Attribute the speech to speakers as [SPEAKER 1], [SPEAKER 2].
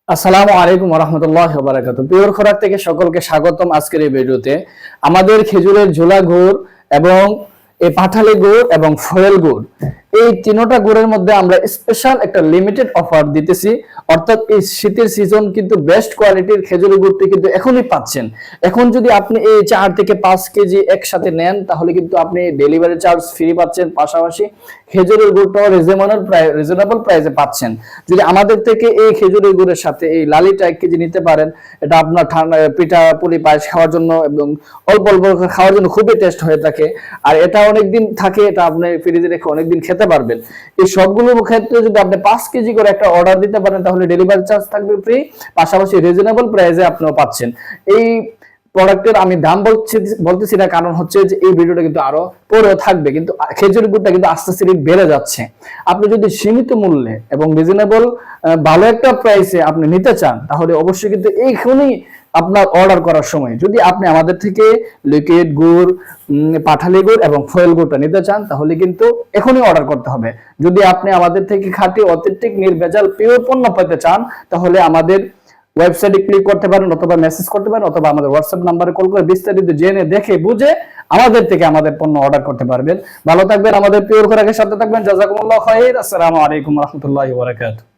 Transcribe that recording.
[SPEAKER 1] আসসালামু আলাইকুম ওয়া রাহমাতুল্লাহি ওয়া বারাকাতুহু। পিওর খোরাক থেকে সকলকে স্বাগতম। আজকের এই ভিডিওতে আমাদের খেজুরের ঝোলা গুড় এবং এই পাঠালি গুড় এবং ফয়েল গুড়, এই তিনটা গুড়ের মধ্যে আমরা স্পেশাল একটা লিমিটেড অফার দিতেছি। অর্থাৎ এই শীতের সিজন কিন্তু বেস্ট কোয়ালিটির খেজুরের গুড়টি কিন্তু এখনই পাচ্ছেন। এখন যদি আপনি এই 4 থেকে 5 কেজি একসাথে নেন তাহলে কিন্তু আপনি ডেলিভারি চার্জ ফ্রি পাচ্ছেন, পাশাপাশি খেজুরের গুড়টাও রিজনেবল প্রাইসে পাচ্ছেন। যদি আমাদের থেকে এই খেজুরের গুড়ের সাথে এই লালিটা 1 কেজি নিতে পারেন, এটা আপনার ঠান্ডা পিঠা পুলি পায়েস খাওয়ার জন্য এবং অল্প অল্প খাওয়ার জন্য খুবই টেস্ট হয়ে থাকে। আর এটা অনেকদিন থাকে, এটা আপনি ফ্রিজে রেখে অনেকদিন খেতে পারবেন। এই সবগুলোর ক্ষেত্রে যদি আপনি 5 কেজি করে একটা অর্ডার দিতে পারেন তাহলে ডেলিভারি চার্জ থাকবে ফ্রি, পাশাপাশি রিজনেবল প্রাইসে আপনিও পাচ্ছেন। এই প্রোডাক্টের আমি দাম বলতেছি না, কারণ হচ্ছে যে এই ভিডিওটা কিন্তু আরো পরেও থাকবে, কিন্তু খেজুরের গুড়টা কিন্তু আস্তে আস্তে বেড়ে যাচ্ছে। আপনি যদি সীমিত মূল্যে এবং রিজনেবল ভালো একটা প্রাইসে আপনি নিতে চান তাহলে অবশ্যই কিন্তু এইখানেই আপনার অর্ডার করার সময় যদি আপনি আমাদের থেকে লিকুইড গুড়, পাঠালি গুড় এবং ফয়েল গুড়টা নিতে চান তাহলে কিন্তু এখনই অর্ডার করতে হবে। যদি আপনি আমাদের থেকে খাঁটি অথেন্টিক নির্ভেজাল পিওর পণ্য পেতে চান তাহলে আমাদের ওয়েবসাইটে ক্লিক করতে পারেন, অথবা মেসেজ করতে পারেন, অথবা আমাদের হোয়াটসঅ্যাপ নাম্বারে কল করে বিস্তারিত জেনে দেখে বুঝে আমাদের থেকে আমাদের পণ্য অর্ডার করতে পারবেন। ভালো থাকবেন, আমাদের পিওর খোরাকের সাথে থাকবেন। জাযাকুমুল্লাহু খাইর। আসসালামু আলাইকুম ওয়া রাহমাতুল্লাহি ওয়া বারাকাতুহু।